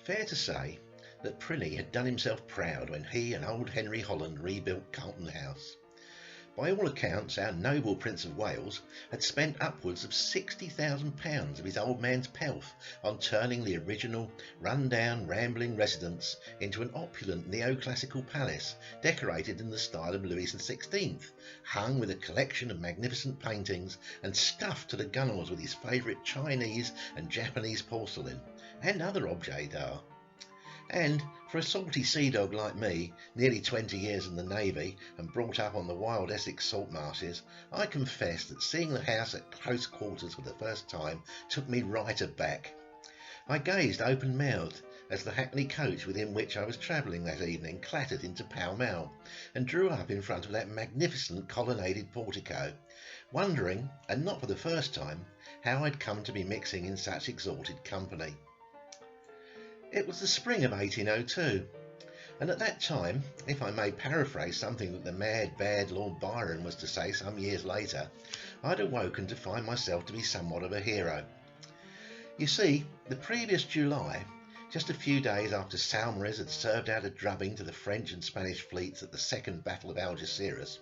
Fair to say that Prinny had done himself proud when he and old Henry Holland rebuilt Carlton House. By all accounts, our noble Prince of Wales had spent upwards of £60,000 of his old man's pelf on turning the original run-down, rambling residence into an opulent neoclassical palace decorated in the style of Louis XVI, hung with a collection of magnificent paintings and stuffed to the gunwales with his favourite Chinese and Japanese porcelain and other objets d'art. And for a salty sea dog like me, nearly 20 years in the Navy and brought up on the wild Essex salt marshes, I confess that seeing the house at close quarters for the first time took me right aback. I gazed open-mouthed as the hackney coach within which I was travelling that evening clattered into Pall Mall and drew up in front of that magnificent colonnaded portico, wondering, and not for the first time, how I'd come to be mixing in such exalted company. It was the spring of 1802, and at that time, if I may paraphrase something that the mad, bad Lord Byron was to say some years later, I'd awoken to find myself to be somewhat of a hero. You see, the previous July, just a few days after Saumarez had served out a drubbing to the French and Spanish fleets at the Second Battle of Algeciras,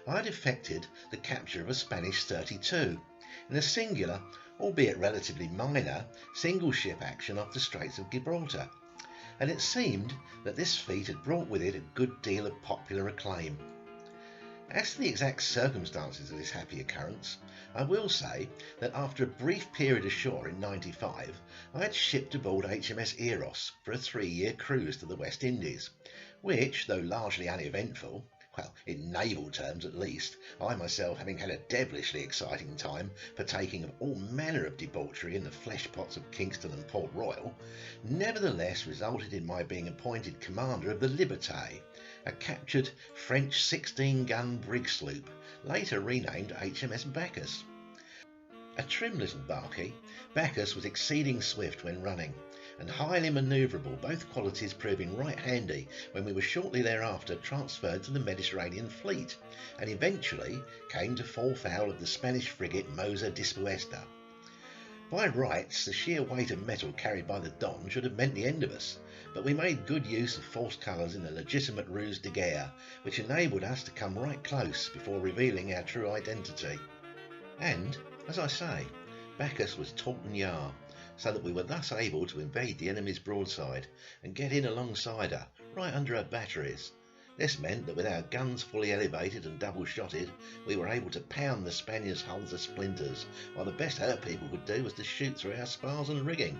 I'd effected the capture of a Spanish 32 in a singular, albeit relatively minor, single-ship action off the Straits of Gibraltar, and it seemed that this feat had brought with it a good deal of popular acclaim. As to the exact circumstances of this happy occurrence, I will say that after a brief period ashore in '95, I had shipped aboard HMS Eros for a 3-year cruise to the West Indies, which, though largely uneventful, well, in naval terms at least, I myself having had a devilishly exciting time partaking of all manner of debauchery in the flesh pots of Kingston and Port Royal, nevertheless resulted in my being appointed commander of the Liberté, a captured French 16-gun brig sloop, later renamed HMS Bacchus. A trim little barkie, Bacchus was exceeding swift when running, and highly manoeuvrable, both qualities proving right handy when we were shortly thereafter transferred to the Mediterranean fleet, and eventually came to fall foul of the Spanish frigate Moza Dispuesta. By rights, the sheer weight of metal carried by the Don should have meant the end of us, but we made good use of false colours in a legitimate ruse de guerre, which enabled us to come right close before revealing our true identity. And, as I say, Bacchus was taut and yar, so that we were thus able to invade the enemy's broadside and get in alongside her, right under her batteries. This meant that with our guns fully elevated and double-shotted, we were able to pound the Spaniards' hull to splinters, while the best her people could do was to shoot through our spars and rigging.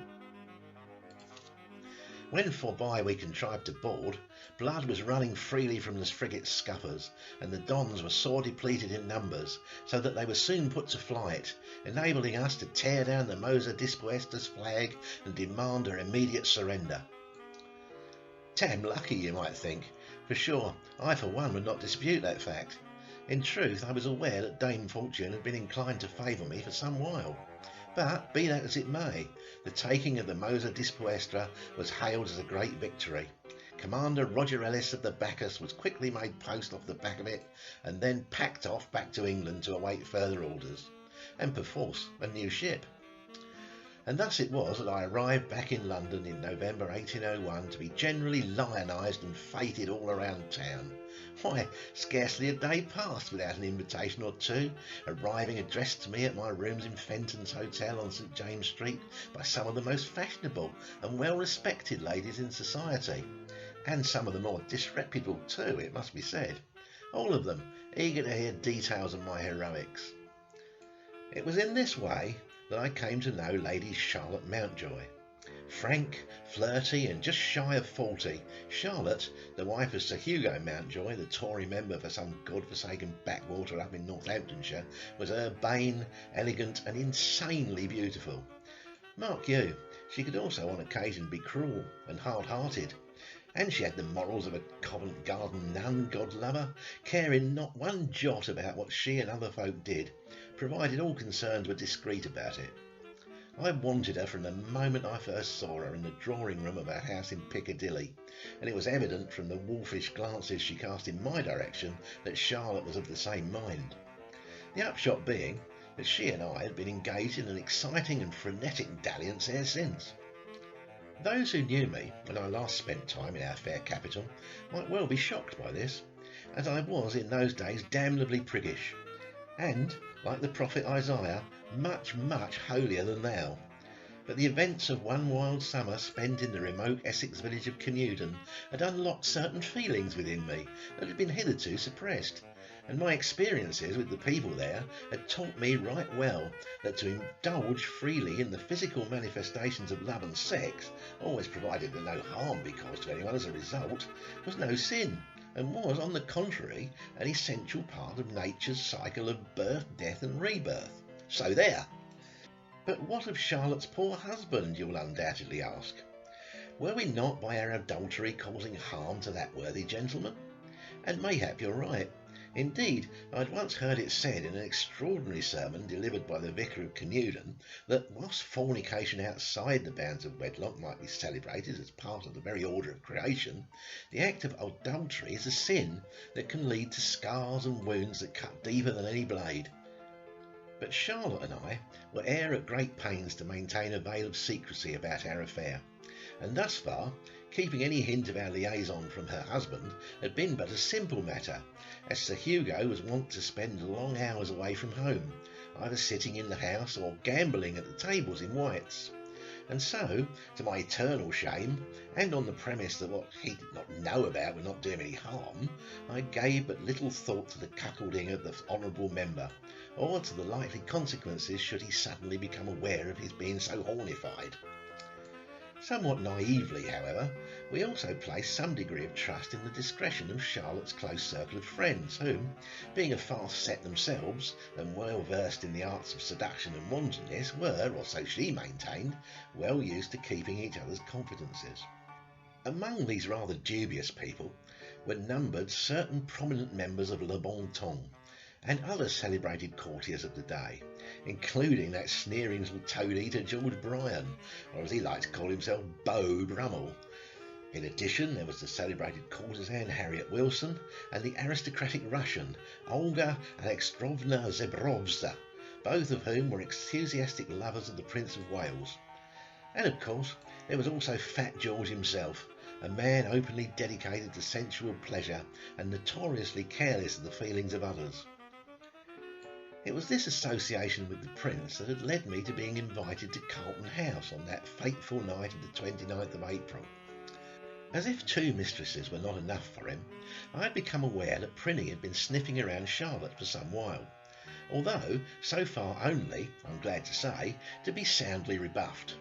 When forby we contrived to board, blood was running freely from the frigate's scuppers, and the Dons were sore depleted in numbers, so that they were soon put to flight, enabling us to tear down the Moza Dispuesta's flag and demand her immediate surrender. Damn lucky, you might think. For sure, I for one would not dispute that fact. In truth, I was aware that Dame Fortune had been inclined to favour me for some while. But, be that as it may, the taking of the Moza Dispuesta was hailed as a great victory. Commander Roger Ellis of the Bacchus was quickly made post off the back of it, and then packed off back to England to await further orders, and perforce a new ship. And thus it was that I arrived back in London in November 1801 to be generally lionised and feted all around town. Why, scarcely a day passed without an invitation or two arriving addressed to me at my rooms in Fenton's Hotel on St James Street by some of the most fashionable and well-respected ladies in society, and some of the more disreputable too, it must be said, all of them eager to hear details of my heroics. It was in this way that I came to know Lady Charlotte Mountjoy. Frank, flirty, and just shy of 40, Charlotte, the wife of Sir Hugo Mountjoy, the Tory member for some god-forsaken backwater up in Northamptonshire, was urbane, elegant, and insanely beautiful. Mark you, she could also on occasion be cruel and hard-hearted, and she had the morals of a Covent Garden nun, God-lover, caring not one jot about what she and other folk did, provided all concerned were discreet about it. I wanted her from the moment I first saw her in the drawing-room of her house in Piccadilly, and it was evident from the wolfish glances she cast in my direction that Charlotte was of the same mind. The upshot being that she and I had been engaged in an exciting and frenetic dalliance ever since. Those who knew me when I last spent time in our fair capital might well be shocked by this, as I was in those days damnably priggish, and, like the prophet Isaiah, much, much holier than thou. But the events of one wild summer spent in the remote Essex village of Canewdon had unlocked certain feelings within me that had been hitherto suppressed, and my experiences with the people there had taught me right well that to indulge freely in the physical manifestations of love and sex, always provided that no harm be caused to anyone as a result, was no sin, and was, on the contrary, an essential part of nature's cycle of birth, death and rebirth. So there. But what of Charlotte's poor husband, you'll undoubtedly ask? Were we not by our adultery causing harm to that worthy gentleman? And mayhap you're right. Indeed, I'd once heard it said in an extraordinary sermon delivered by the vicar of Canewdon that whilst fornication outside the bounds of wedlock might be celebrated as part of the very order of creation, the act of adultery is a sin that can lead to scars and wounds that cut deeper than any blade. But Charlotte and I were e'er at great pains to maintain a veil of secrecy about our affair, and thus far keeping any hint of our liaison from her husband had been but a simple matter, as Sir Hugo was wont to spend long hours away from home, either sitting in the house or gambling at the tables in White's. And so, to my eternal shame, and on the premise that what he did not know about would not do him any harm, I gave but little thought to the cuckolding of the honourable member, or to the likely consequences should he suddenly become aware of his being so hornified. Somewhat naively, however, we also placed some degree of trust in the discretion of Charlotte's close circle of friends, who, being a fast set themselves and well versed in the arts of seduction and wantonness, were, or so she maintained, well used to keeping each other's confidences. Among these rather dubious people were numbered certain prominent members of Le Bon Ton, and other celebrated courtiers of the day, including that sneering little toad-eater George Bryan, or as he liked to call himself, Beau Brummel. In addition, there was the celebrated courtesan Harriet Wilson, and the aristocratic Russian Olga Alexandrovna Zebrovska, both of whom were enthusiastic lovers of the Prince of Wales. And of course, there was also Fat George himself, a man openly dedicated to sensual pleasure and notoriously careless of the feelings of others. It was this association with the Prince that had led me to being invited to Carlton House on that fateful night of the 29th of April. As if two mistresses were not enough for him, I had become aware that Prinny had been sniffing around Charlotte for some while, although so far only, I'm glad to say, to be soundly rebuffed.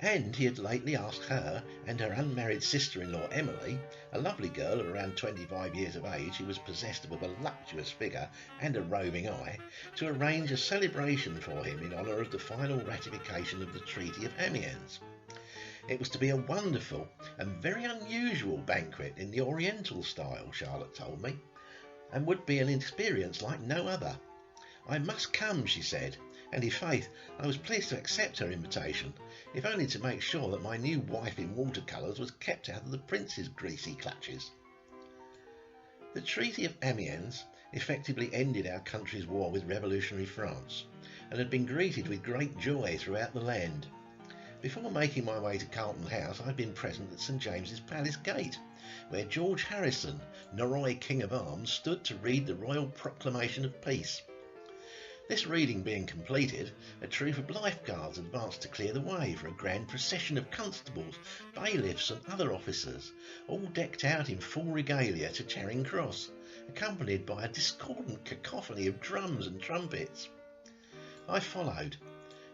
And he had lately asked her and her unmarried sister-in-law Emily, a lovely girl of around 25 years of age who was possessed of a voluptuous figure and a roving eye, to arrange a celebration for him in honour of the final ratification of the Treaty of Amiens. It was to be a wonderful and very unusual banquet in the Oriental style, Charlotte told me, and would be an experience like no other. I must come, she said, and in faith I was pleased to accept her invitation, if only to make sure that my new wife in watercolours was kept out of the Prince's greasy clutches. The Treaty of Amiens effectively ended our country's war with revolutionary France, and had been greeted with great joy throughout the land. Before making my way to Carlton House, I had been present at St James's Palace Gate, where George Harrison, Norroy King of Arms, stood to read the Royal Proclamation of Peace. This reading being completed, a troop of lifeguards advanced to clear the way for a grand procession of constables, bailiffs and other officers, all decked out in full regalia to Charing Cross, accompanied by a discordant cacophony of drums and trumpets. I followed,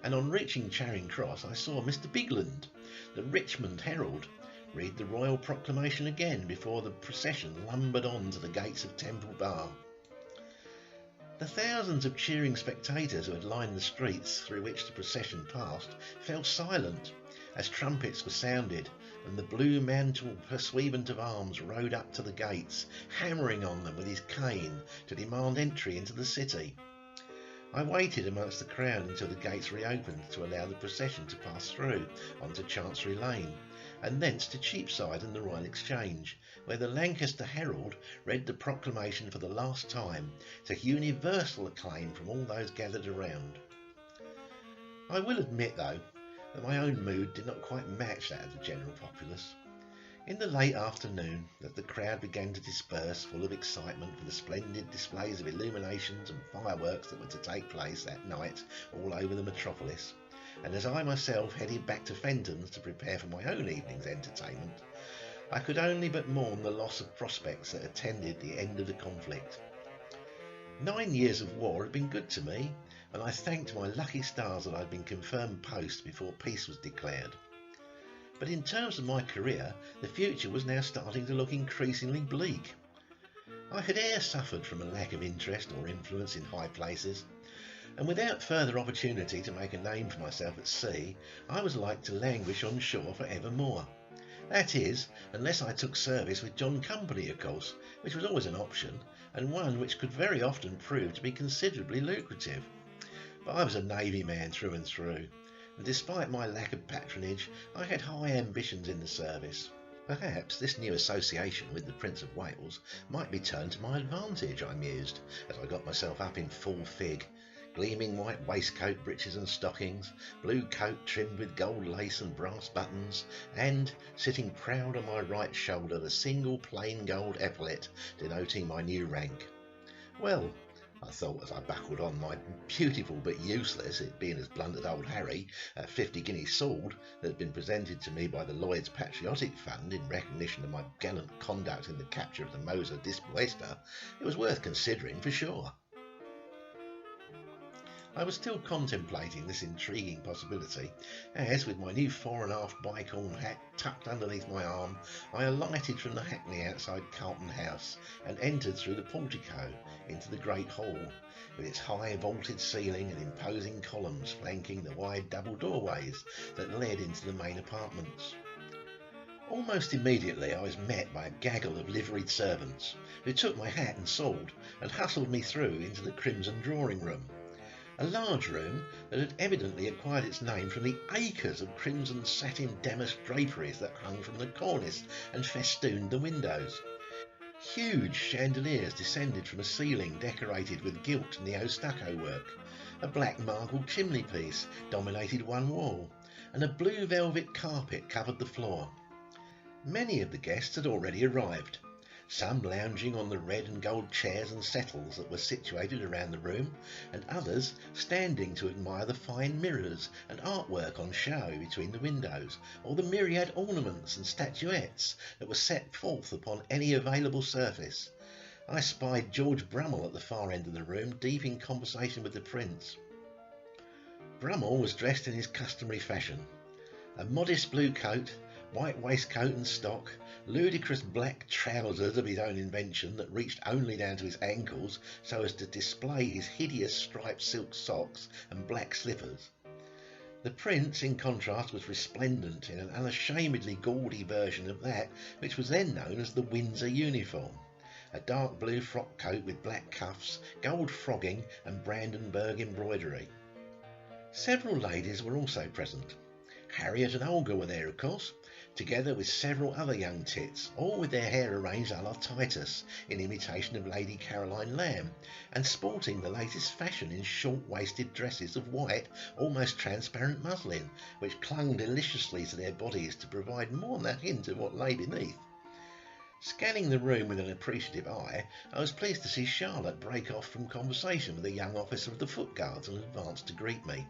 and on reaching Charing Cross I saw Mr Bigland, the Richmond Herald, read the Royal Proclamation again before the procession lumbered on to the gates of Temple Bar. The thousands of cheering spectators who had lined the streets through which the procession passed fell silent as trumpets were sounded and the blue-mantled pursuivant of arms rode up to the gates, hammering on them with his cane to demand entry into the city. I waited amongst the crowd until the gates reopened to allow the procession to pass through onto Chancery Lane, and thence to Cheapside and the Royal Exchange, where the Lancaster Herald read the proclamation for the last time, to universal acclaim from all those gathered around. I will admit, though, that my own mood did not quite match that of the general populace. In the late afternoon, as the crowd began to disperse, full of excitement for the splendid displays of illuminations and fireworks that were to take place that night all over the metropolis, and as I myself headed back to Fenton's to prepare for my own evening's entertainment, I could only but mourn the loss of prospects that attended the end of the conflict. 9 years of war had been good to me, and I thanked my lucky stars that I had been confirmed post before peace was declared. But in terms of my career, the future was now starting to look increasingly bleak. I had ere suffered from a lack of interest or influence in high places, and without further opportunity to make a name for myself at sea, I was like to languish on shore for evermore. That is, unless I took service with John Company, of course, which was always an option, and one which could very often prove to be considerably lucrative. But I was a Navy man through and through, and despite my lack of patronage, I had high ambitions in the service. Perhaps this new association with the Prince of Wales might be turned to my advantage, I mused, as I got myself up in full fig, gleaming white waistcoat, breeches and stockings, blue coat trimmed with gold lace and brass buttons, and, sitting proud on my right shoulder, the single plain gold epaulet denoting my new rank. Well, I thought as I buckled on my beautiful but useless, it being as blunt as old Harry, 50-guinea sword that had been presented to me by the Lloyd's Patriotic Fund in recognition of my gallant conduct in the capture of the Mosa Dispuesta, it was worth considering for sure. I was still contemplating this intriguing possibility as, with my new fore and aft bicorn hat tucked underneath my arm, I alighted from the hackney outside Carlton House and entered through the portico into the great hall, with its high vaulted ceiling and imposing columns flanking the wide double doorways that led into the main apartments. Almost immediately I was met by a gaggle of liveried servants, who took my hat and sword and hustled me through into the crimson drawing room. A large room that had evidently acquired its name from the acres of crimson satin damask draperies that hung from the cornice and festooned the windows. Huge chandeliers descended from a ceiling decorated with gilt neo-stucco work. A black marble chimney-piece dominated one wall, and a blue velvet carpet covered the floor. Many of the guests had already arrived, some lounging on the red and gold chairs and settles that were situated around the room, and others standing to admire the fine mirrors and artwork on show between the windows, or the myriad ornaments and statuettes that were set forth upon any available surface. I spied George Brummel at the far end of the room, deep in conversation with the Prince. Brummel was dressed in his customary fashion: a modest blue coat, white waistcoat and stock, ludicrous black trousers of his own invention that reached only down to his ankles so as to display his hideous striped silk socks and black slippers. The Prince, in contrast, was resplendent in an unashamedly gaudy version of that which was then known as the Windsor uniform, a dark blue frock coat with black cuffs, gold frogging and Brandenburg embroidery. Several ladies were also present. Harriet and Olga were there, of course, together with several other young tits, all with their hair arranged a la Titus, in imitation of Lady Caroline Lamb, and sporting the latest fashion in short-waisted dresses of white, almost transparent muslin, which clung deliciously to their bodies to provide more than a hint of what lay beneath. Scanning the room with an appreciative eye, I was pleased to see Charlotte break off from conversation with a young officer of the Foot Guards and advance to greet me.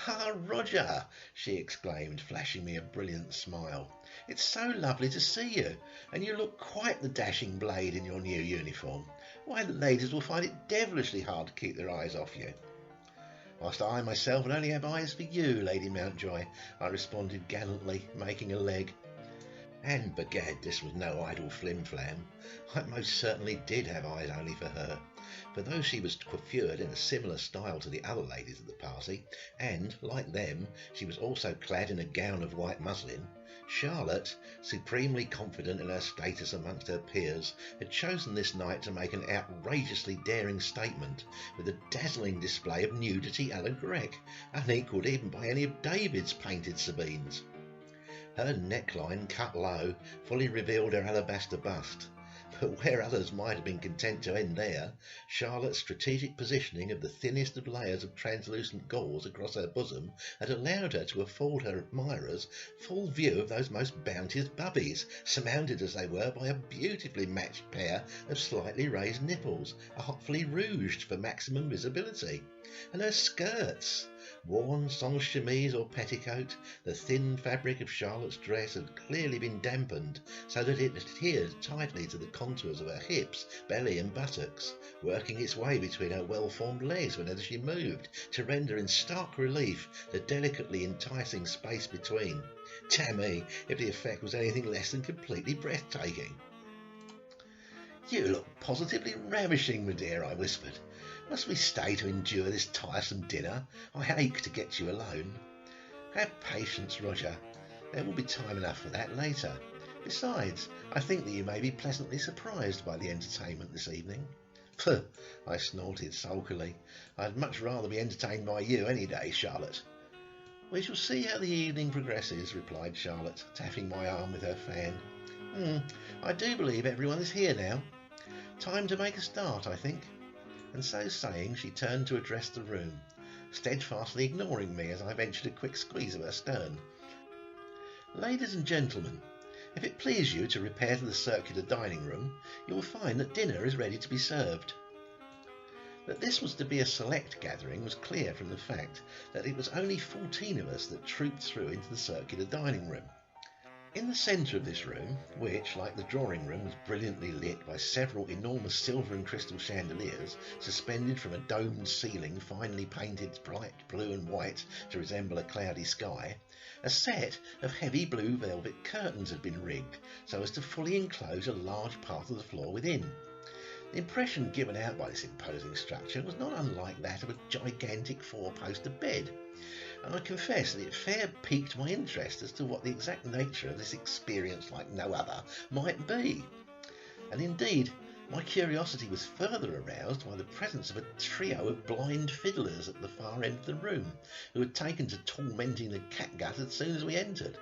"Ah, Roger!" she exclaimed, flashing me a brilliant smile. "It's so lovely to see you, and you look quite the dashing blade in your new uniform. Why, the ladies will find it devilishly hard to keep their eyes off you." "Whilst I myself would only have eyes for you, Lady Mountjoy," I responded gallantly, making a leg. And begad, this was no idle flim-flam. I most certainly did have eyes only for her, for though she was coiffured in a similar style to the other ladies of the party, and, like them, she was also clad in a gown of white muslin, Charlotte, supremely confident in her status amongst her peers, had chosen this night to make an outrageously daring statement, with a dazzling display of nudity a la Grecque, unequalled even by any of David's painted Sabines. Her neckline, cut low, fully revealed her alabaster bust, But where others might have been content to end there, Charlotte's strategic positioning of the thinnest of layers of translucent gauze across her bosom had allowed her to afford her admirers full view of those most bounteous bubbies, surmounted as they were by a beautifully matched pair of slightly raised nipples, artfully rouged for maximum visibility. And her skirts! Worn sans chemise or petticoat, the thin fabric of Charlotte's dress had clearly been dampened so that it adhered tightly to the contours of her hips, belly and buttocks, working its way between her well-formed legs whenever she moved, to render in stark relief the delicately enticing space between. Damn, if the effect was anything less than completely breathtaking. "You look positively ravishing, my dear," I whispered. "Must we stay to endure this tiresome dinner? I ache to get you alone." "Have patience, Roger. There will be time enough for that later. Besides, I think that you may be pleasantly surprised by the entertainment this evening." "Pooh," I snorted sulkily. "I'd much rather be entertained by you any day, Charlotte." "We shall see how the evening progresses," replied Charlotte, tapping my arm with her fan. I do believe everyone is here now. Time to make a start, I think." And so saying, she turned to address the room, steadfastly ignoring me as I ventured a quick squeeze of her stern. "Ladies and gentlemen, if it please you to repair to the circular dining room, you will find that dinner is ready to be served." That this was to be a select gathering was clear from the fact that it was only 14 of us that trooped through into the circular dining room. In the centre of this room, which, like the drawing room, was brilliantly lit by several enormous silver and crystal chandeliers suspended from a domed ceiling finely painted bright blue and white to resemble a cloudy sky, a set of heavy blue velvet curtains had been rigged so as to fully enclose a large part of the floor within. The impression given out by this imposing structure was not unlike that of a gigantic four-poster bed, and I confess that it fair piqued my interest as to what the exact nature of this experience like no other might be. And indeed, my curiosity was further aroused by the presence of a trio of blind fiddlers at the far end of the room, who had taken to tormenting the catgut as soon as we entered.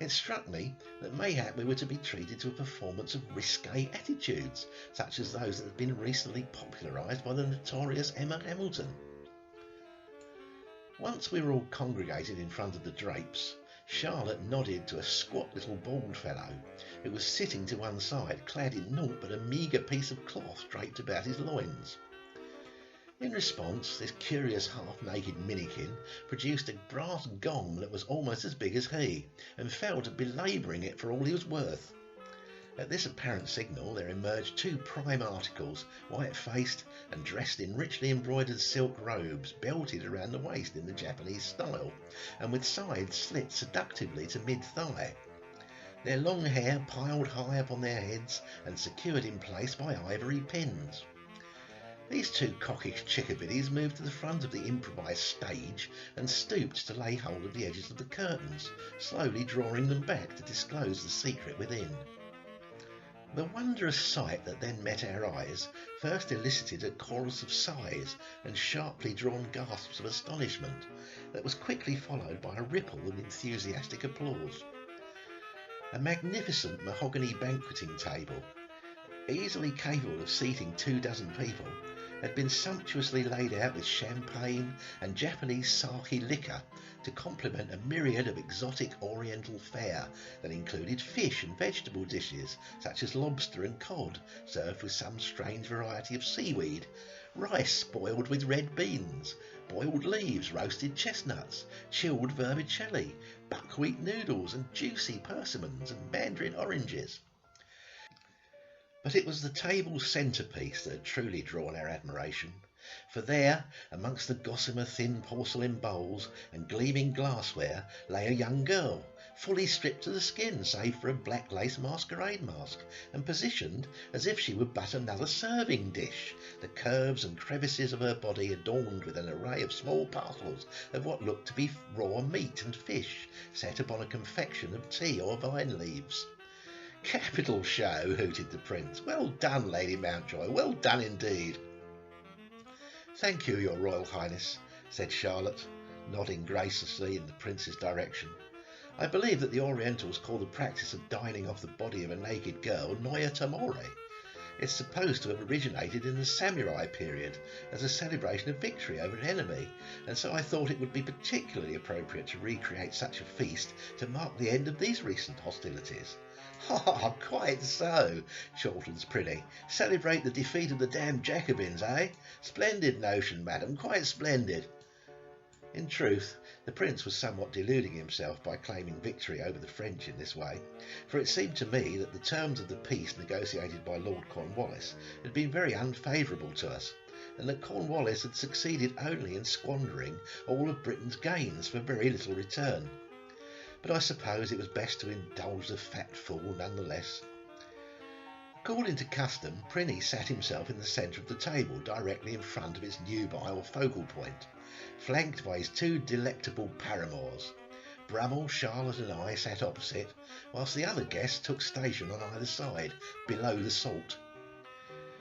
It struck me that mayhap we were to be treated to a performance of risque attitudes, such as those that had been recently popularised by the notorious Emma Hamilton. Once we were all congregated in front of the drapes, Charlotte nodded to a squat little bald fellow who was sitting to one side, clad in naught but a meagre piece of cloth draped about his loins. In response, this curious half-naked minikin produced a brass gong that was almost as big as he, and fell to belabouring it for all he was worth. At this apparent signal there emerged two prime articles, white-faced and dressed in richly embroidered silk robes, belted around the waist in the Japanese style, and with sides slit seductively to mid-thigh. Their long hair piled high upon their heads and secured in place by ivory pins. These two cockish chickabiddies moved to the front of the improvised stage and stooped to lay hold of the edges of the curtains, slowly drawing them back to disclose the secret within. The wondrous sight that then met our eyes first elicited a chorus of sighs and sharply drawn gasps of astonishment that was quickly followed by a ripple of enthusiastic applause. A magnificent mahogany banqueting table, easily capable of seating 24 people, had been sumptuously laid out with champagne and Japanese sake liquor to complement a myriad of exotic oriental fare that included fish and vegetable dishes such as lobster and cod served with some strange variety of seaweed, rice boiled with red beans, boiled leaves, roasted chestnuts, chilled vermicelli, buckwheat noodles and juicy persimmons and mandarin oranges. But it was the table's centrepiece that had truly drawn our admiration, for there, amongst the gossamer thin porcelain bowls and gleaming glassware, lay a young girl, fully stripped to the skin save for a black lace masquerade mask, and positioned as if she were but another serving dish, the curves and crevices of her body adorned with an array of small parcels of what looked to be raw meat and fish, set upon a confection of tea or vine leaves. "Capital show," hooted the Prince. "Well done, Lady Mountjoy, well done indeed." "Thank you, Your Royal Highness," said Charlotte, nodding graciously in the Prince's direction. I believe that the Orientals call the practice of dining off the body of a naked girl noya tamore. It's supposed to have originated in the samurai period as a celebration of victory over an enemy, and so I thought it would be particularly appropriate to recreate such a feast to mark the end of these recent hostilities. "Ah, quite so," chortles Prinny. "Celebrate the defeat of the damned Jacobins, eh? Splendid notion, madam, quite splendid." In truth, the Prince was somewhat deluding himself by claiming victory over the French in this way, for it seemed to me that the terms of the peace negotiated by Lord Cornwallis had been very unfavourable to us, and that Cornwallis had succeeded only in squandering all of Britain's gains for very little return. But I suppose it was best to indulge the fat fool nonetheless. According to custom, Prinny sat himself in the centre of the table, directly in front of its nubile focal point, flanked by his two delectable paramours. Brummel, Charlotte and I sat opposite, whilst the other guests took station on either side, below the salt.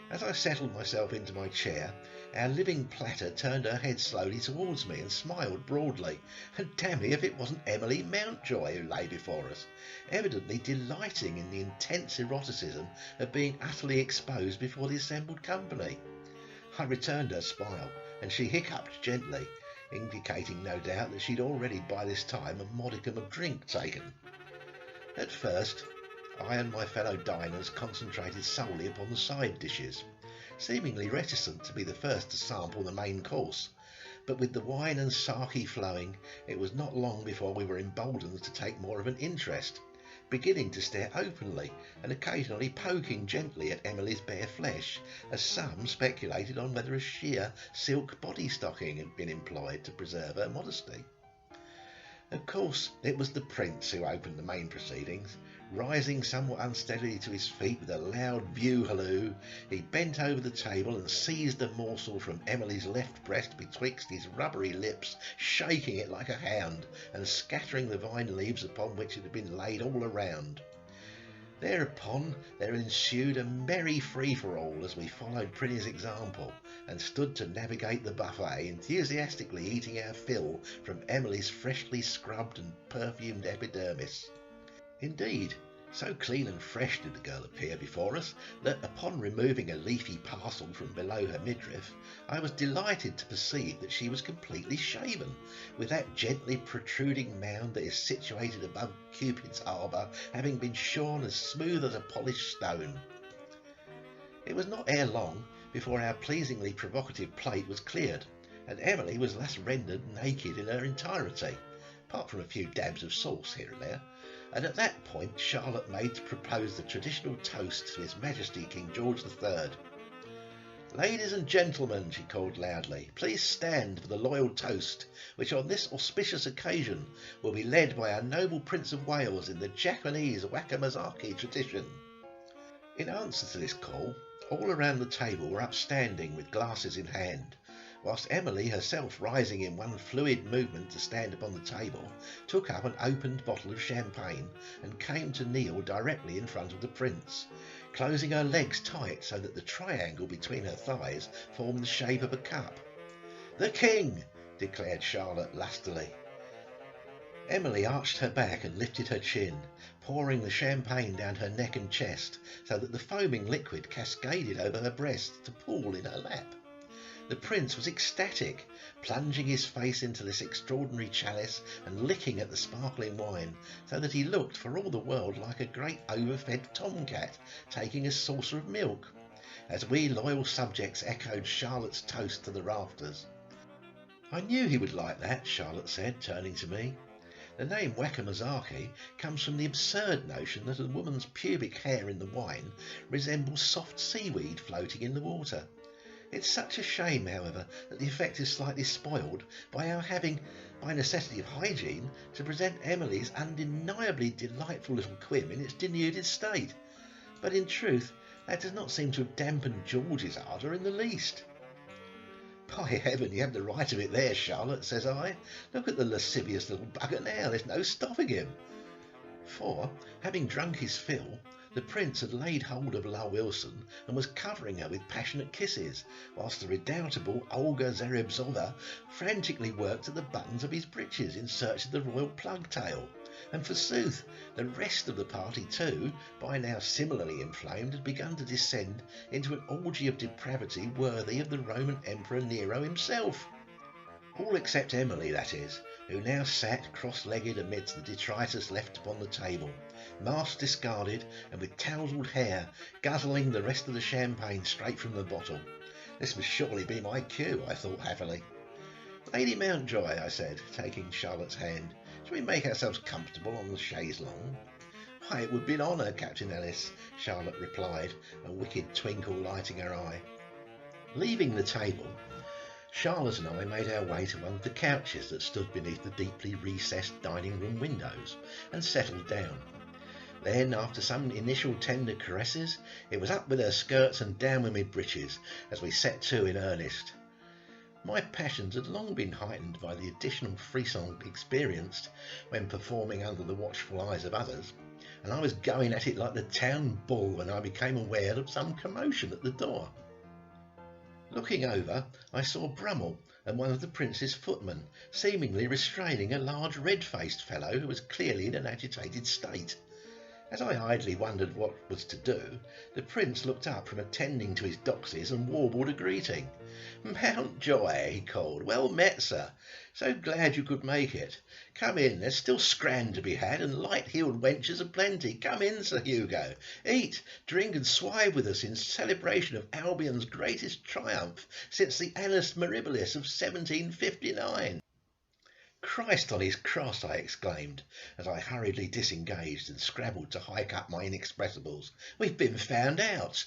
As I settled myself into my chair, our living platter turned her head slowly towards me and smiled broadly, and damn me if it wasn't Emily Mountjoy who lay before us, evidently delighting in the intense eroticism of being utterly exposed before the assembled company. I returned her smile, and she hiccuped gently, indicating no doubt that she'd already by this time a modicum of drink taken. At first, I and my fellow diners concentrated solely upon the side dishes, seemingly reticent to be the first to sample the main course, but with the wine and sake flowing, it was not long before we were emboldened to take more of an interest, beginning to stare openly and occasionally poking gently at Emily's bare flesh, as some speculated on whether a sheer silk body stocking had been employed to preserve her modesty. Of course, it was the Prince who opened the main proceedings. Rising somewhat unsteadily to his feet with a loud view-halloo, he bent over the table and seized a morsel from Emily's left breast betwixt his rubbery lips, shaking it like a hound, and scattering the vine leaves upon which it had been laid all around. Thereupon there ensued a merry free-for-all as we followed Prinny's example, and stood to navigate the buffet, enthusiastically eating our fill from Emily's freshly scrubbed and perfumed epidermis. Indeed, so clean and fresh did the girl appear before us that, upon removing a leafy parcel from below her midriff, I was delighted to perceive that she was completely shaven, with that gently protruding mound that is situated above Cupid's arbour having been shorn as smooth as a polished stone. It was not ere long before our pleasingly provocative plate was cleared, and Emily was thus rendered naked in her entirety, apart from a few dabs of sauce here and there, and at that point Charlotte made to propose the traditional toast to His Majesty King George III. "Ladies and gentlemen," she called loudly, "please stand for the loyal toast, which on this auspicious occasion will be led by our noble Prince of Wales in the Japanese wakamazaki tradition." In answer to this call, all around the table were upstanding with glasses in hand, whilst Emily, herself rising in one fluid movement to stand upon the table, took up an opened bottle of champagne and came to kneel directly in front of the Prince, closing her legs tight so that the triangle between her thighs formed the shape of a cup. "The King!" declared Charlotte lustily. Emily arched her back and lifted her chin, pouring the champagne down her neck and chest so that the foaming liquid cascaded over her breast to pool in her lap. The Prince was ecstatic, plunging his face into this extraordinary chalice and licking at the sparkling wine, so that he looked for all the world like a great overfed tomcat taking a saucer of milk, as we loyal subjects echoed Charlotte's toast to the rafters. "I knew he would like that," Charlotte said, turning to me. "The name wakamazaki comes from the absurd notion that a woman's pubic hair in the wine resembles soft seaweed floating in the water. It's such a shame, however, that the effect is slightly spoiled by our having, by necessity of hygiene, to present Emily's undeniably delightful little quim in its denuded state. But in truth, that does not seem to have dampened George's ardour in the least." "By heaven, you have the right of it there, Charlotte," says I. "Look at the lascivious little bugger now, there's no stopping him." For, having drunk his fill, the Prince had laid hold of La Wilson and was covering her with passionate kisses, whilst the redoubtable Olga Zerebzova frantically worked at the buttons of his breeches in search of the royal plug-tail, And forsooth, the rest of the party too, by now similarly inflamed, had begun to descend into an orgy of depravity worthy of the Roman Emperor Nero himself. All except Emily, that is, who now sat cross-legged amidst the detritus left upon the table, mask discarded and with tousled hair, guzzling the rest of the champagne straight from the bottle. This must surely be my cue, I thought happily. "Lady Mountjoy," I said, taking Charlotte's hand, "shall we make ourselves comfortable on the chaise longue?" "Why, it would be an honour, Captain Ellis," Charlotte replied, a wicked twinkle lighting her eye. Leaving the table, Charlotte and I made our way to one of the couches that stood beneath the deeply recessed dining-room windows and settled down. Then, after some initial tender caresses, it was up with her skirts and down with me breeches as we set to in earnest. My passions had long been heightened by the additional frisson experienced when performing under the watchful eyes of others, and I was going at it like the town bull when I became aware of some commotion at the door. Looking over, I saw Brummel and one of the Prince's footmen seemingly restraining a large red-faced fellow who was clearly in an agitated state. As I idly wondered what was to do, the Prince looked up from attending to his doxies and warbled a greeting. "Mountjoy," he called. "Well met, sir. So glad you could make it. Come in, there's still scran to be had, and light-heeled wenches aplenty. Come in, Sir Hugo. Eat, drink and swive with us in celebration of Albion's greatest triumph since the Annus Mirabilis of 1759. "Christ on his cross!" I exclaimed, as I hurriedly disengaged and scrabbled to hike up my inexpressibles. "We've been found out!"